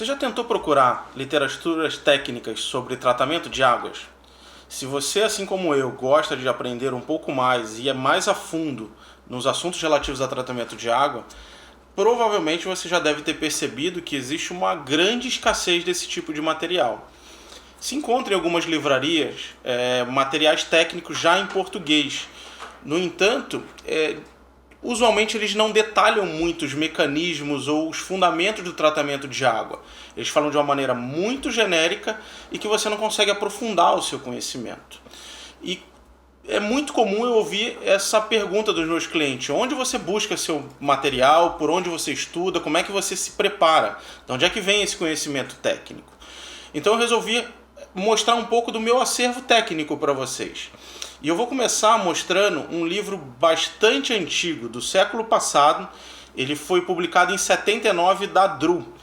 Você já tentou procurar literaturas técnicas sobre tratamento de águas? Se você, assim como eu, gosta de aprender um pouco mais e é mais a fundo nos assuntos relativos a tratamento de água, provavelmente você já deve ter percebido que existe uma grande escassez desse tipo de material. Se encontra em algumas livrarias materiais técnicos já em português. No entanto, usualmente eles não detalham muito os mecanismos ou os fundamentos do tratamento de água. Eles falam de uma maneira muito genérica e que você não consegue aprofundar o seu conhecimento. E é muito comum eu ouvir essa pergunta dos meus clientes: onde você busca seu material, por onde você estuda, como é que você se prepara, de onde é que vem esse conhecimento técnico? Então eu resolvi mostrar um pouco do meu acervo técnico para vocês. E eu vou começar mostrando um livro bastante antigo, do século passado. Ele foi publicado em 79 da Dru.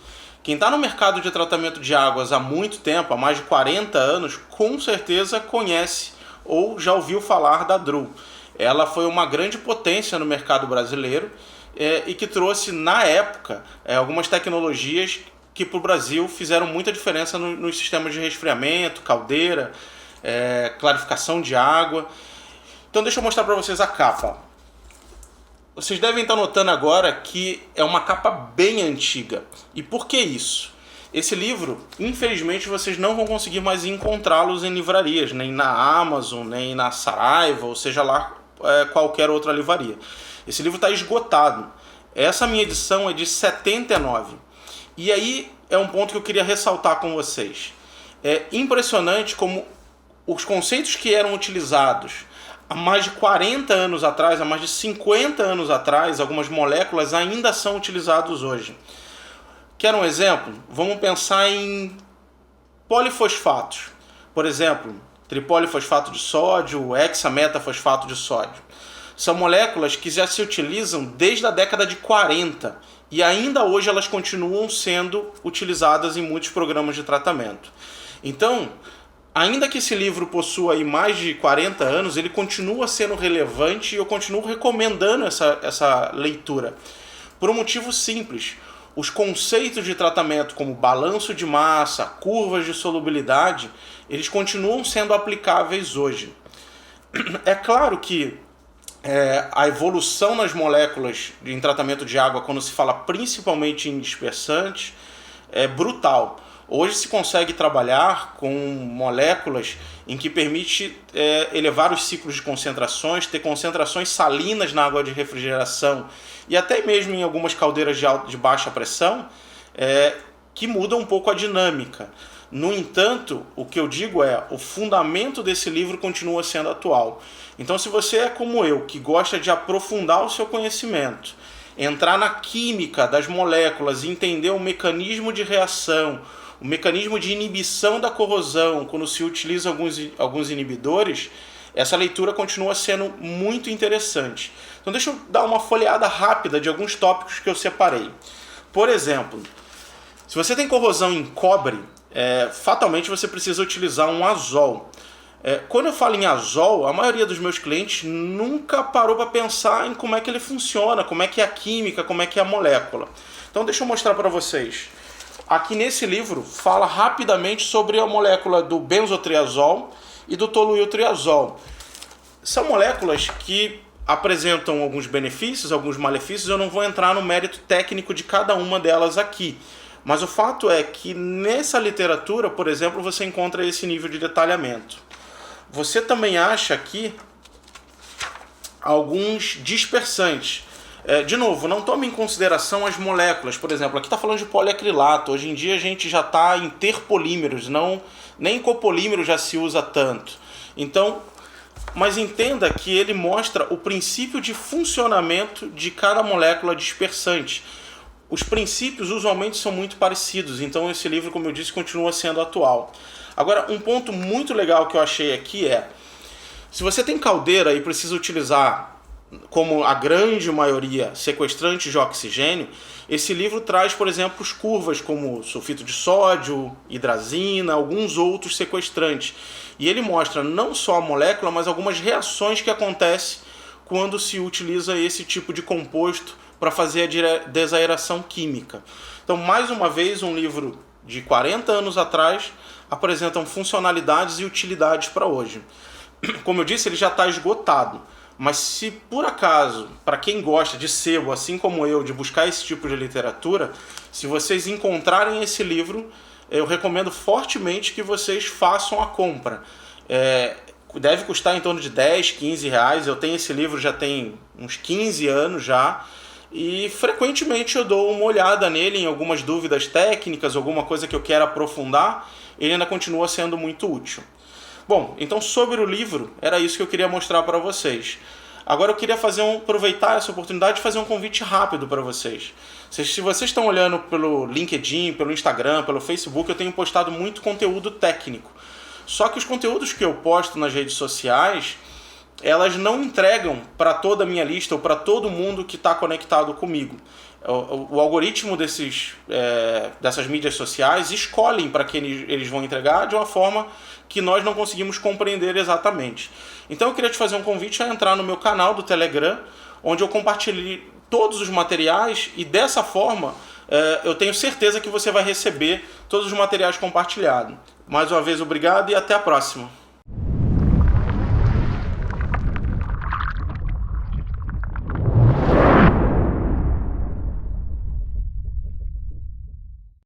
Quem está no mercado de tratamento de águas há muito tempo, há mais de 40 anos, com certeza conhece ou já ouviu falar da Dru. Ela foi uma grande potência no mercado brasileiro e que trouxe, na época, algumas tecnologias que para o Brasil fizeram muita diferença nos sistemas de resfriamento, caldeira, clarificação de água. Então deixa eu mostrar para vocês a capa. Vocês devem estar notando agora que é uma capa bem antiga. E por que isso? Esse livro, infelizmente, vocês não vão conseguir mais encontrá-los em livrarias, nem na Amazon, nem na Saraiva, ou seja lá qualquer outra livraria. Esse livro está esgotado. Essa minha edição é de 79. E aí é um ponto que eu queria ressaltar com vocês. É impressionante como os conceitos que eram utilizados há mais de 40 anos atrás, há mais de 50 anos atrás, algumas moléculas ainda são utilizadas hoje. Quer um exemplo? Vamos pensar em polifosfatos. Por exemplo, tripolifosfato de sódio, hexametafosfato de sódio. São moléculas que já se utilizam desde a década de 40 e ainda hoje elas continuam sendo utilizadas em muitos programas de tratamento. Então, ainda que esse livro possua aí mais de 40 anos, ele continua sendo relevante e eu continuo recomendando essa leitura. Por um motivo simples: os conceitos de tratamento como balanço de massa, curvas de solubilidade, eles continuam sendo aplicáveis hoje. É claro que a evolução nas moléculas em tratamento de água, quando se fala principalmente em dispersantes, é brutal. Hoje se consegue trabalhar com moléculas em que permite elevar os ciclos de concentrações, ter concentrações salinas na água de refrigeração e até mesmo em algumas caldeiras de baixa pressão, que mudam um pouco a dinâmica. No entanto, o que eu digo o fundamento desse livro continua sendo atual. Então, se você é como eu, que gosta de aprofundar o seu conhecimento, entrar na química das moléculas e entender o mecanismo de reação, o mecanismo de inibição da corrosão, quando se utiliza alguns inibidores, essa leitura continua sendo muito interessante. Então deixa eu dar uma folheada rápida de alguns tópicos que eu separei. Por exemplo, se você tem corrosão em cobre, fatalmente você precisa utilizar um azol. Quando eu falo em azol, a maioria dos meus clientes nunca parou para pensar em como é que ele funciona, como é que é a química, como é que é a molécula. Então deixa eu mostrar para vocês. Aqui nesse livro fala rapidamente sobre a molécula do benzotriazol e do toluiltriazol. São moléculas que apresentam alguns benefícios, alguns malefícios. Eu não vou entrar no mérito técnico de cada uma delas aqui. Mas o fato é que nessa literatura, por exemplo, você encontra esse nível de detalhamento. Você também acha aqui alguns dispersantes. De novo, não tome em consideração as moléculas. Por exemplo, aqui está falando de poliacrilato. Hoje em dia a gente já está em terpolímeros, nem copolímero já se usa tanto. Então, mas entenda que ele mostra o princípio de funcionamento de cada molécula dispersante. Os princípios usualmente são muito parecidos, então esse livro, como eu disse, continua sendo atual. Agora, um ponto muito legal que eu achei aqui se você tem caldeira e precisa utilizar, como a grande maioria, sequestrantes de oxigênio, esse livro traz, por exemplo, curvas como sulfito de sódio, hidrazina, alguns outros sequestrantes. E ele mostra não só a molécula, mas algumas reações que acontecem quando se utiliza esse tipo de composto para fazer a desaeração química. Então, mais uma vez, um livro de 40 anos atrás apresentam funcionalidades e utilidades para hoje. Como eu disse, ele já está esgotado, mas se por acaso, para quem gosta de sebo, assim como eu, de buscar esse tipo de literatura, se vocês encontrarem esse livro, eu recomendo fortemente que vocês façam a compra. Deve custar em torno de 10, 15 reais. Eu tenho esse livro já tem uns 15 anos já, e frequentemente eu dou uma olhada nele em algumas dúvidas técnicas, alguma coisa que eu quero aprofundar. Ele ainda continua sendo muito útil. Bom, então sobre o livro, era isso que eu queria mostrar para vocês. Agora eu queria aproveitar essa oportunidade de fazer um convite rápido para vocês. Se vocês estão olhando pelo LinkedIn, pelo Instagram, pelo Facebook, eu tenho postado muito conteúdo técnico. Só que os conteúdos que eu posto nas redes sociais, elas não entregam para toda a minha lista ou para todo mundo que está conectado comigo. O algoritmo dessas mídias sociais escolhem para quem eles vão entregar de uma forma que nós não conseguimos compreender exatamente. Então eu queria te fazer um convite a entrar no meu canal do Telegram, onde eu compartilho todos os materiais, e dessa forma eu tenho certeza que você vai receber todos os materiais compartilhados. Mais uma vez, obrigado e até a próxima.